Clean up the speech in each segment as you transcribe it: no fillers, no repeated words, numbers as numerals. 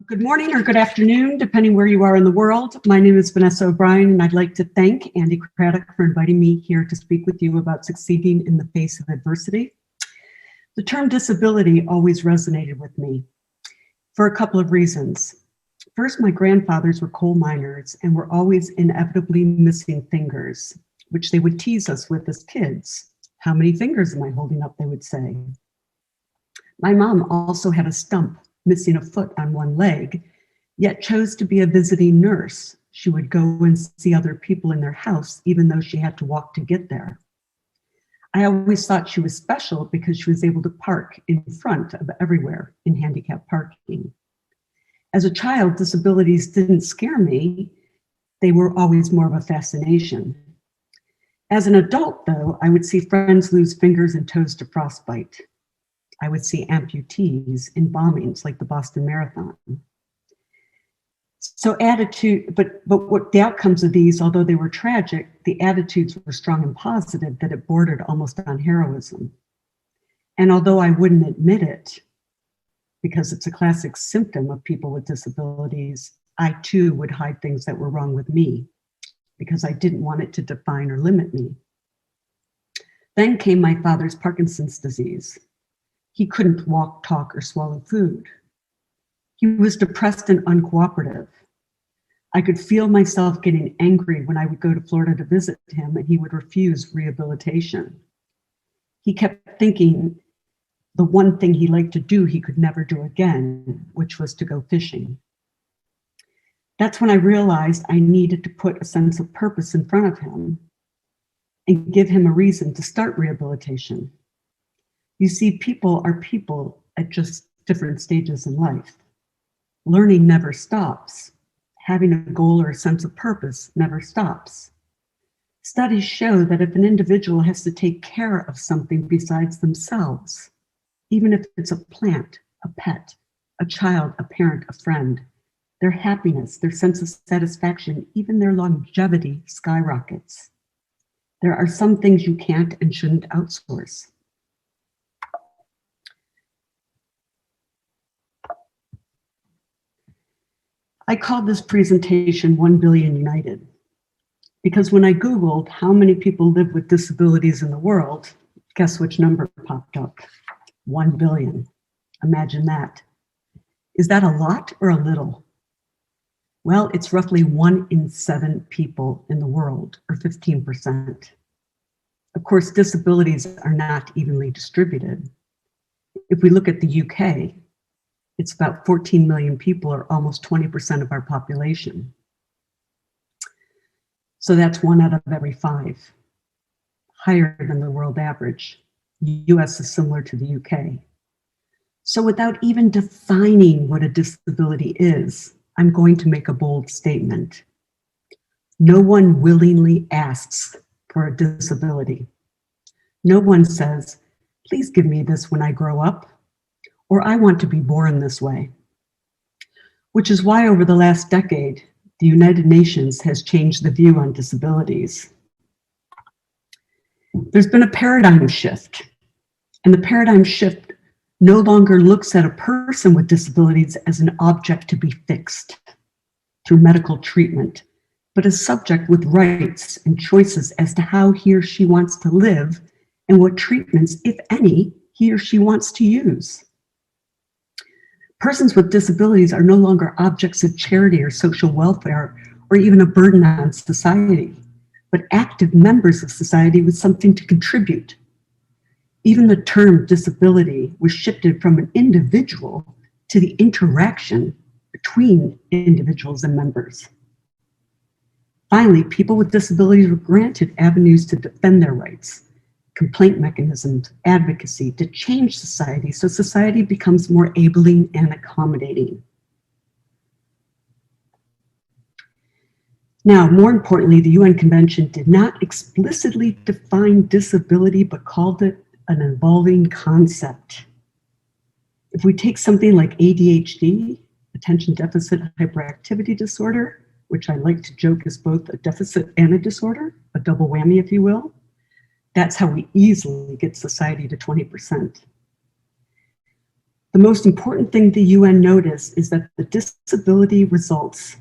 Good morning or good afternoon, depending where you are in the world. My name is Vanessa O'Brien, and I'd like to thank Andy Craddock for inviting me here to speak with you about succeeding in the face of adversity. The term disability always resonated with me for a couple of reasons. First, my grandfathers were coal miners and were always inevitably missing fingers, which they would tease us with as kids. How many fingers am I holding up, they would say. My mom also had a stump, missing a foot on one leg, yet chose to be a visiting nurse. She would go and see other people in their house, even though she had to walk to get there. I always thought she was special because she was able to park in front of everywhere in handicapped parking. As a child, disabilities didn't scare me. They were always more of a fascination. As an adult, though, I would see friends lose fingers and toes to frostbite. I would see amputees in bombings like the Boston Marathon. So but the outcomes of these, although they were tragic, the attitudes were strong and positive that it bordered almost on heroism. And although I wouldn't admit it, because it's a classic symptom of people with disabilities, I too would hide things that were wrong with me because I didn't want it to define or limit me. Then came my father's Parkinson's disease. He couldn't walk, talk, or swallow food. He was depressed and uncooperative. I could feel myself getting angry when I would go to Florida to visit him and he would refuse rehabilitation. He kept thinking the one thing he liked to do he could never do again, which was to go fishing. That's when I realized I needed to put a sense of purpose in front of him and give him a reason to start rehabilitation. You see, people are people at just different stages in life. Learning never stops. Having a goal or a sense of purpose never stops. Studies show that if an individual has to take care of something besides themselves, even if it's a plant, a pet, a child, a parent, a friend, their happiness, their sense of satisfaction, even their longevity skyrockets. There are some things you can't and shouldn't outsource. I called this presentation 1 Billion United because when I Googled how many people live with disabilities in the world, guess which number popped up? 1 billion. Imagine that. Is that a lot or a little? Well, it's roughly 1 in 7 people in the world, or 15%. Of course, disabilities are not evenly distributed. If we look at the UK, it's about 14 million people, or almost 20% of our population. So that's 1 out of every 5, higher than the world average. US is similar to the UK. So without even defining what a disability is, I'm going to make a bold statement. No one willingly asks for a disability. No one says, please give me this when I grow up, or I want to be born this way. Which is why over the last decade, the United Nations has changed the view on disabilities. There's been a paradigm shift, and the paradigm shift no longer looks at a person with disabilities as an object to be fixed through medical treatment, but a subject with rights and choices as to how he or she wants to live and what treatments, if any, he or she wants to use. Persons with disabilities are no longer objects of charity or social welfare or even a burden on society, but active members of society with something to contribute. Even the term disability was shifted from an individual to the interaction between individuals and members. Finally, people with disabilities were granted avenues to defend their rights, complaint mechanisms, advocacy to change society so society becomes more enabling and accommodating. Now, more importantly, the UN Convention did not explicitly define disability, but called it an evolving concept. If we take something like ADHD, attention deficit hyperactivity disorder, which I like to joke is both a deficit and a disorder, a double whammy, if you will, that's how we easily get society to 20%. The most important thing the UN noticed is that the disability results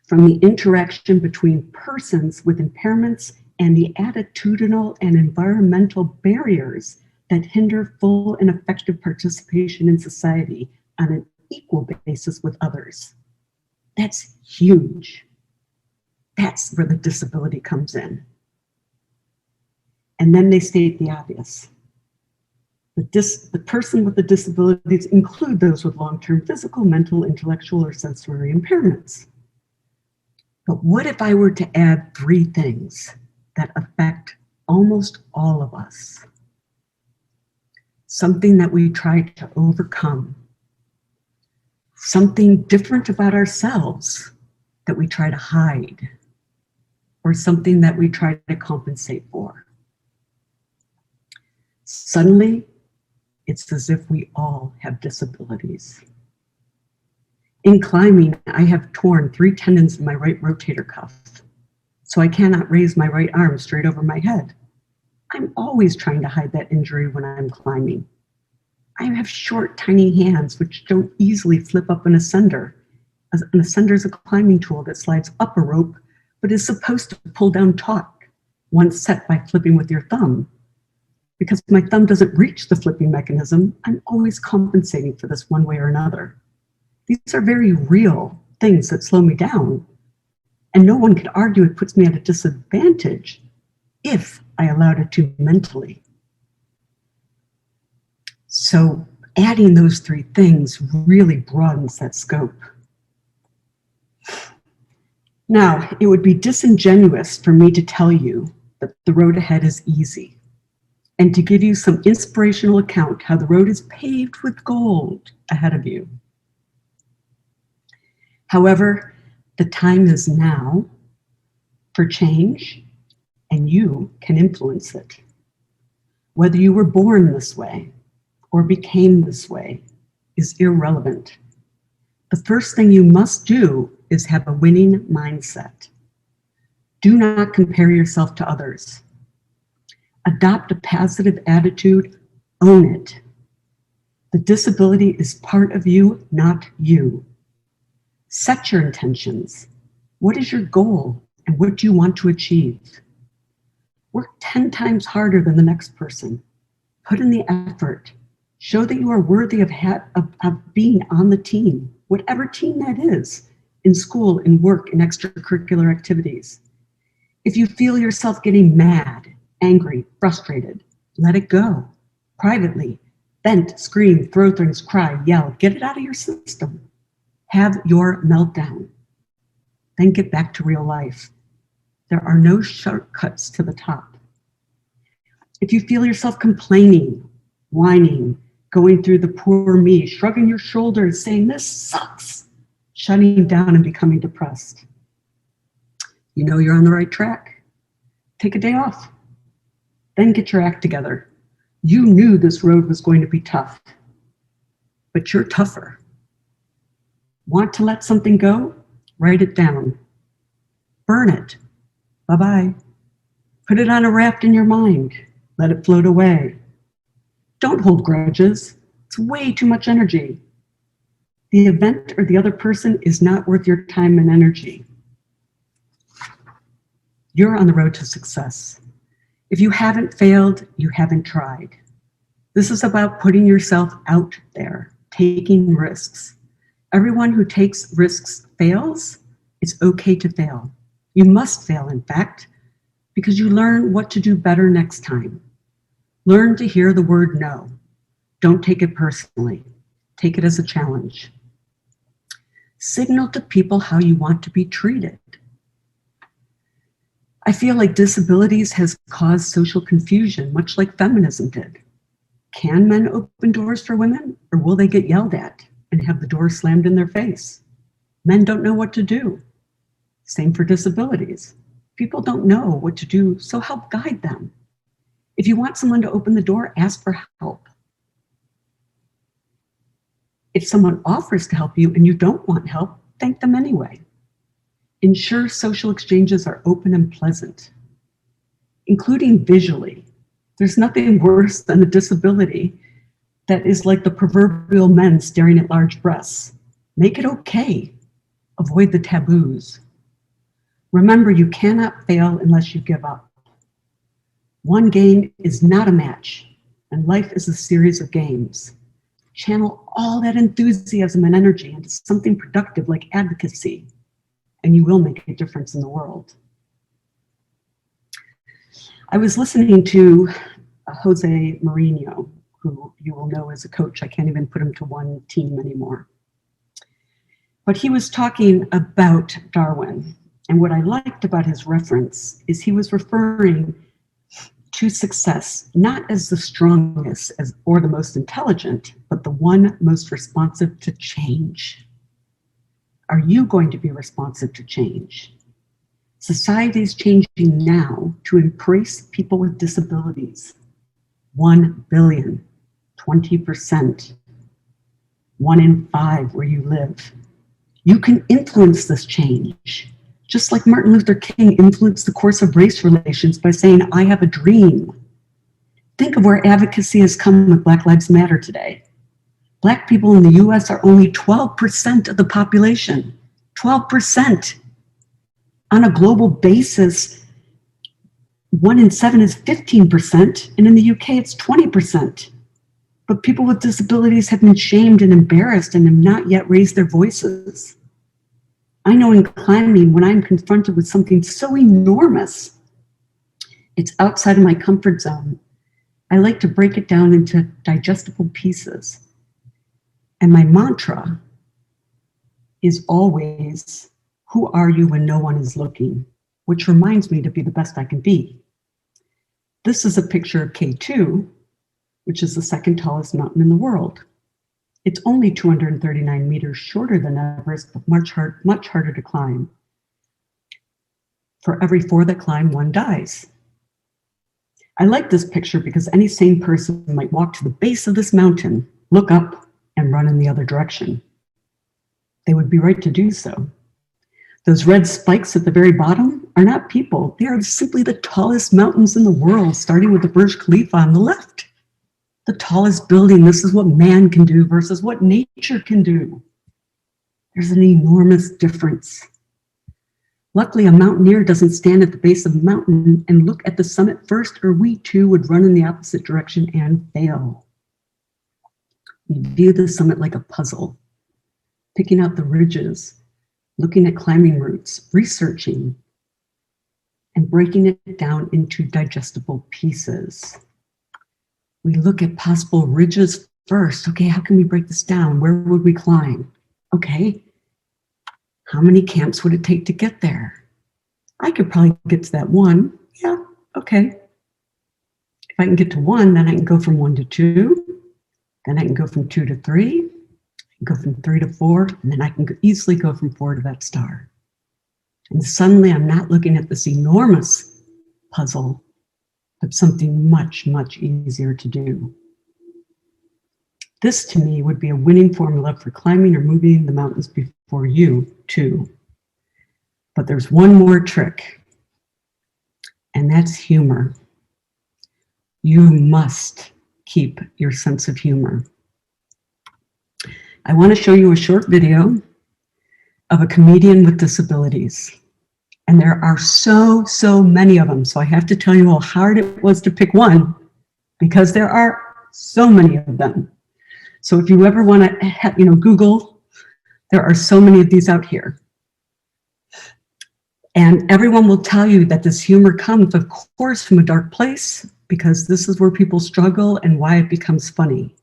from the interaction between persons with impairments and the attitudinal and environmental barriers that hinder full and effective participation in society on an equal basis with others. That's huge. That's where the disability comes in. And then they state the obvious. The person with the disabilities include those with long-term physical, mental, intellectual, or sensory impairments. But what if I were to add 3 things that affect almost all of us? Something that we try to overcome. Something different about ourselves that we try to hide. Or something that we try to compensate for. Suddenly, it's as if we all have disabilities. In climbing, I have torn 3 tendons in my right rotator cuff, so I cannot raise my right arm straight over my head. I'm always trying to hide that injury when I'm climbing. I have short, tiny hands which don't easily flip up an ascender. An ascender is a climbing tool that slides up a rope, but is supposed to pull down taut, once set by flipping with your thumb. Because my thumb doesn't reach the flipping mechanism, I'm always compensating for this one way or another. These are very real things that slow me down, and no one could argue it puts me at a disadvantage if I allowed it to mentally. So adding those 3 things really broadens that scope. Now, it would be disingenuous for me to tell you that the road ahead is easy, and to give you some inspirational account how the road is paved with gold ahead of you. However, the time is now for change, and you can influence it. Whether you were born this way or became this way is irrelevant. The first thing you must do is have a winning mindset. Do not compare yourself to others. Adopt a positive attitude, own it. The disability is part of you, not you. Set your intentions. What is your goal and what do you want to achieve? Work 10 times harder than the next person. Put in the effort. Show that you are worthy of being on the team, whatever team that is, in school, in work, in extracurricular activities. If you feel yourself getting mad, angry, frustrated, let it go. Privately, vent, scream, throw things, cry, yell, get it out of your system. Have your meltdown. Then get back to real life. There are no shortcuts to the top. If you feel yourself complaining, whining, going through the poor me, shrugging your shoulders, saying this sucks, shutting down and becoming depressed, you know you're on the right track. Take a day off. Then get your act together. You knew this road was going to be tough, but you're tougher. Want to let something go? Write it down. Burn it. Bye-bye. Put it on a raft in your mind. Let it float away. Don't hold grudges. It's way too much energy. The event or the other person is not worth your time and energy. You're on the road to success. If you haven't failed, you haven't tried. This is about putting yourself out there, taking risks. Everyone who takes risks fails. It's okay to fail. You must fail, in fact, because you learn what to do better next time. Learn to hear the word no. Don't take it personally. Take it as a challenge. Signal to people how you want to be treated. I feel like disabilities has caused social confusion, much like feminism did. Can men open doors for women, or will they get yelled at and have the door slammed in their face? Men don't know what to do. Same for disabilities. People don't know what to do, so help guide them. If you want someone to open the door, ask for help. If someone offers to help you and you don't want help, thank them anyway. Ensure social exchanges are open and pleasant, including visually. There's nothing worse than a disability that is like the proverbial men staring at large breasts. Make it okay. Avoid the taboos. Remember, you cannot fail unless you give up. One game is not a match, and life is a series of games. Channel all that enthusiasm and energy into something productive like advocacy, and you will make a difference in the world. I was listening to Jose Mourinho, who you will know as a coach. I can't even put him to one team anymore. But he was talking about Darwin. And what I liked about his reference is he was referring to success, not as the strongest or the most intelligent, but the one most responsive to change. Are you going to be responsive to change? Society is changing now to embrace people with disabilities. 1 billion, 20%, 1 in 5 where you live. You can influence this change. Just like Martin Luther King influenced the course of race relations by saying, I have a dream. Think of where advocacy has come with Black Lives Matter today. Black people in the US are only 12% of the population. 12%. On a global basis, 1 in 7 is 15%, and in the UK it's 20%. But people with disabilities have been shamed and embarrassed and have not yet raised their voices. I know in climbing, when I'm confronted with something so enormous, it's outside of my comfort zone, I like to break it down into digestible pieces. And my mantra is always, who are you when no one is looking? Which reminds me to be the best I can be. This is a picture of K2, which is the second tallest mountain in the world. It's only 239 meters shorter than Everest, but much harder to climb. For every 4 that climb, 1 dies. I like this picture because any sane person might walk to the base of this mountain, look up, and run in the other direction. They would be right to do so. Those red spikes at the very bottom are not people. They are simply the tallest mountains in the world, starting with the Burj Khalifa on the left. The tallest building. This is what man can do versus what nature can do. There's an enormous difference. Luckily, a mountaineer doesn't stand at the base of the mountain and look at the summit first, or we too would run in the opposite direction and fail. We view the summit like a puzzle, picking out the ridges, looking at climbing routes, researching, and breaking it down into digestible pieces. We look at possible ridges first. Okay, how can we break this down? Where would we climb? Okay, how many camps would it take to get there? I could probably get to that 1. Yeah, okay. If I can get to 1, then I can go from 1 to 2. Then I can go from 2 to 3. I can go from 3 to 4. And then I can easily go from 4 to that star. And suddenly I'm not looking at this enormous puzzle, but something much, much easier to do. This, to me, would be a winning formula for climbing or moving the mountains before you, too. But there's one more trick, and that's humor. You must keep your sense of humor. I want to show you a short video of a comedian with disabilities. And there are so many of them. So I have to tell you how hard it was to pick one, because there are so many of them. So if you ever want to, Google, there are so many of these out here. And everyone will tell you that this humor comes, of course, from a dark place, because this is where people struggle and why it becomes funny.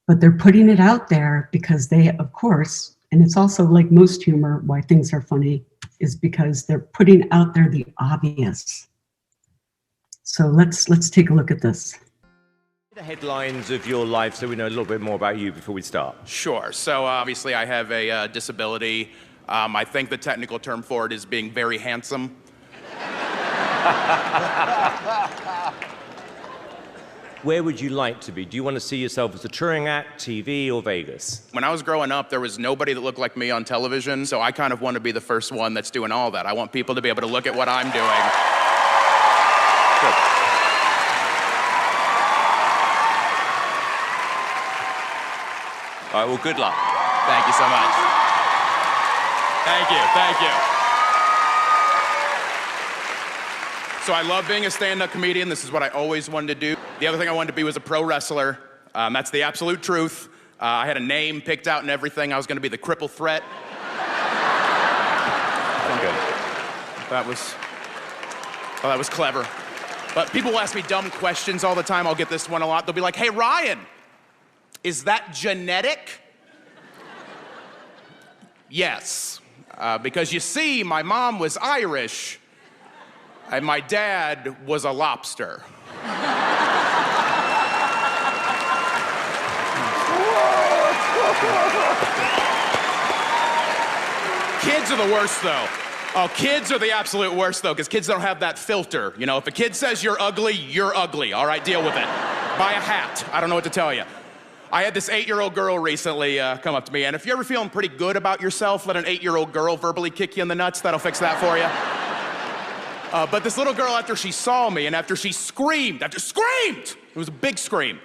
But they're putting it out there because they, of course, and it's also like most humor, why things are funny, is because they're putting out there the obvious. So let's take a look at this. The headlines of your life so we know a little bit more about you before we start. Sure. So obviously I have a disability. I think the technical term for it is being very handsome. Where would you like to be? Do you want to see yourself as a touring act, TV, or Vegas? When I was growing up, there was nobody that looked like me on television, so I kind of want to be the first one that's doing all that. I want people to be able to look at what I'm doing. Good. All right, well, good luck. Thank you so much. Thank you, thank you. So I love being a stand-up comedian. This is what I always wanted to do. The other thing I wanted to be was a pro wrestler. That's the absolute truth. I had a name picked out and everything. I was gonna be the Cripple Threat. That was clever. But people will ask me dumb questions all the time. I'll get this one a lot. They'll be like, hey, Ryan, is that genetic? Yes, because you see, my mom was Irish and my dad was a lobster. Kids are the worst, though. Oh, kids are the absolute worst, though, because kids don't have that filter. You know, if a kid says you're ugly, all right? Deal with it. Buy a hat. I don't know what to tell you. I had this 8-year-old girl recently come up to me, and if you're ever feeling pretty good about yourself, let an 8-year-old girl verbally kick you in the nuts. That'll fix that for you. But this little girl, after she saw me, and after she screamed, it was a big scream,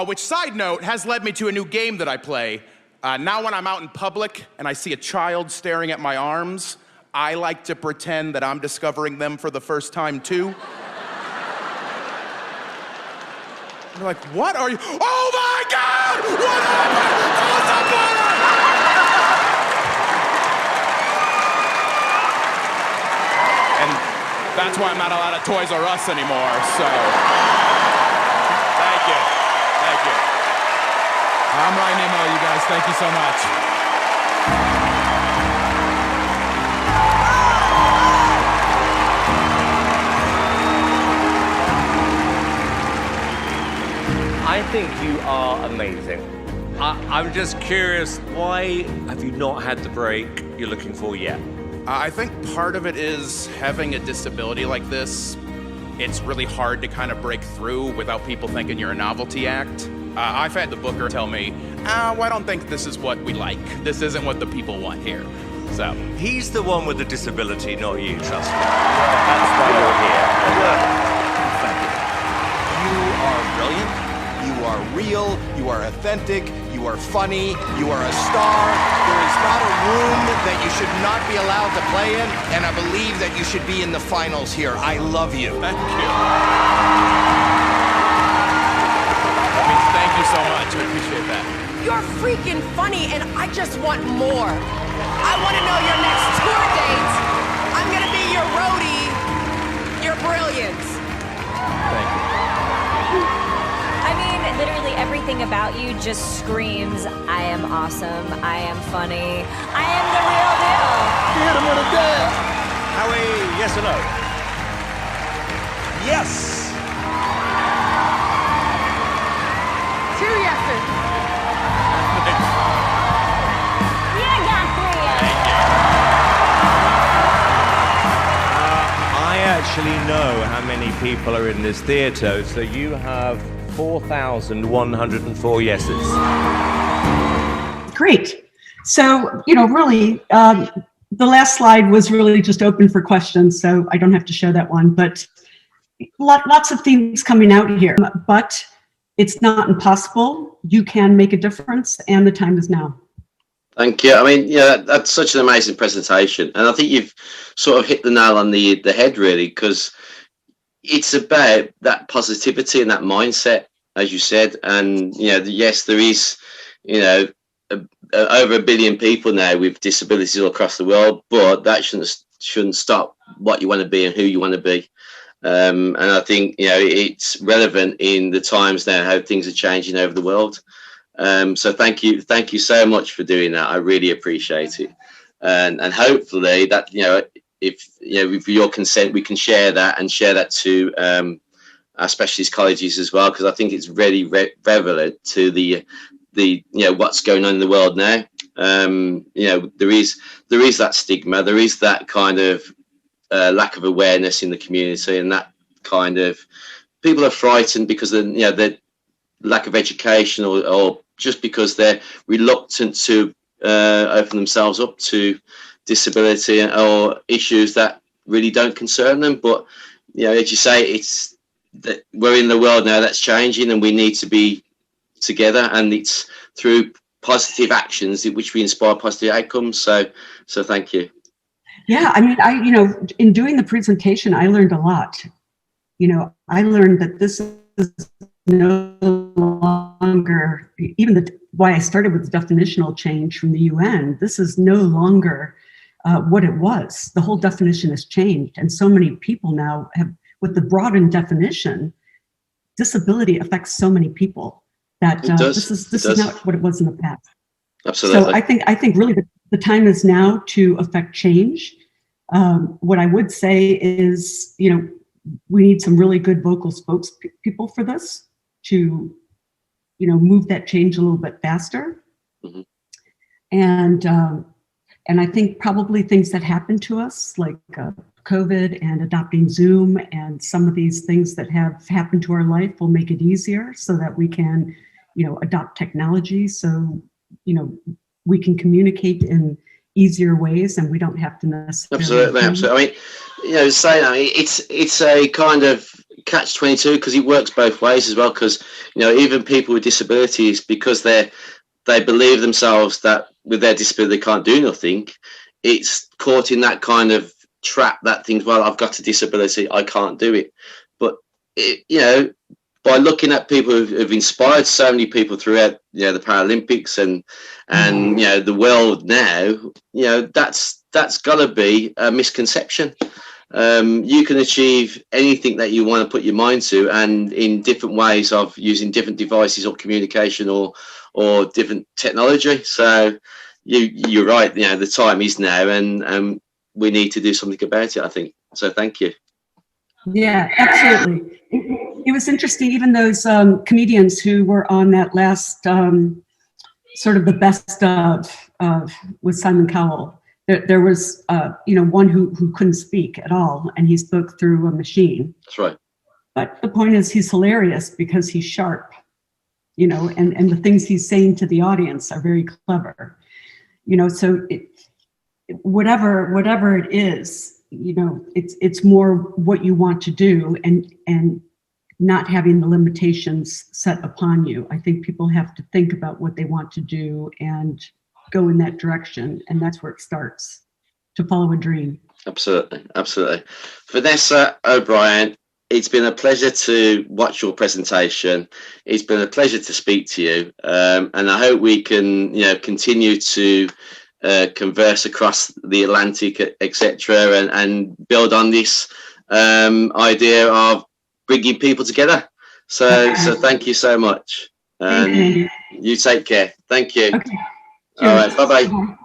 which, side note, has led me to a new game that I play. Now when I'm out in public and I see a child staring at my arms, I like to pretend that I'm discovering them for the first time, too. They're like, what are you? Oh my God! What happened? Call somebody! And that's why I'm not allowed at Toys R Us anymore, so. Thank you. Thank you. I'm Ryan Nemo, you guys. Thank you so much. I think you are amazing. I'm just curious, why have you not had the break you're looking for yet? I think part of it is having a disability like this. It's really hard to kind of break through without people thinking you're a novelty act. I've had the booker tell me, well, I don't think this is what we like. This isn't what the people want here. So He's the one with the disability, not you, trust me. That's why you're here. Thank you. You are brilliant. You are real, you are authentic, you are funny, you are a star. There is not a room that you should not be allowed to play in, and I believe that you should be in the finals here. I love you. thank you. Thank you so much. I appreciate that. You're freaking funny, and I just want more. I want to know your next tour dates. I'm gonna be your roadie. You're brilliant. Thank you. I mean, literally everything about you just screams, I am awesome, I am funny, I am the real deal. Hit him with a dab. Howie, yes or no? Yes. 2 yeses. Yeah, I got 3 yeses. I actually know how many people are in this theatre, so you have 4,104 yeses. Great. So, really, the last slide was really just open for questions, so I don't have to show that one, but lots of themes coming out here, but it's not impossible. You can make a difference, and the time is now. Thank you. I mean, yeah, that's such an amazing presentation. And I think you've sort of hit the nail on the head, really, because it's about that positivity and that mindset, as you said. And, yes, there is, over 1 billion people now with disabilities all across the world, but that shouldn't stop what you want to be and who you want to be. And I think, it's relevant in the times now, how things are changing over the world. So thank you so much for doing that. I really appreciate it. And hopefully that, if with your consent, we can share that to our specialist colleges as well, because I think it's really relevant to the what's going on in the world now. There is that stigma, there is that kind of lack of awareness in the community, and that kind of people are frightened because of the lack of education, or just because they're reluctant to open themselves up to disability or issues that really don't concern them. But as you say, it's that we're in the world now that's changing, and we need to be together, and it's through positive actions, which we inspire positive outcomes. So thank you. Yeah, I mean, in doing the presentation, I learned a lot. I learned that this is no longer, why I started with definitional change from the UN, this is no longer what it was. The whole definition has changed. And so many people now have, with the broadened definition, disability affects so many people that this is not what it was in the past. Absolutely. So I think really the time is now to affect change. What I would say is, we need some really good vocal spokespeople for this to, move that change a little bit faster. Mm-hmm. And I think probably things that happen to us, like COVID and adopting Zoom and some of these things that have happened to our life, will make it easier so that we can, adopt technology. So, we can communicate in easier ways, and we don't have to necessarily. Absolutely. I mean, it's a kind of catch-22 because it works both ways as well. Because even people with disabilities, because they believe themselves that with their disability they can't do nothing, it's caught in that kind of trap that thinks, well, I've got a disability, I can't do it. But by looking at people who've inspired so many people throughout, the Paralympics and the world now, that's got to be a misconception. You can achieve anything that you want to put your mind to, and in different ways of using different devices or communication or different technology. So you're right. The time is now, and we need to do something about it, I think. So thank you. Yeah, absolutely. It was interesting, even those comedians who were on that last sort of the best of with Simon Cowell. There was one who couldn't speak at all, and he spoke through a machine. That's right. But the point is, he's hilarious because he's sharp, and the things he's saying to the audience are very clever. So whatever it is, it's more what you want to do and not having the limitations set upon you. I think people have to think about what they want to do and go in that direction, and that's where it starts, to follow a dream. Absolutely. Vanessa O'Brien, it's been a pleasure to watch your presentation. It's been a pleasure to speak to you, and I hope we can continue to converse across the Atlantic, etc., and build on this idea of bringing people together. So thank you so much. You take care. Thank you. Okay. All right. Bye-bye.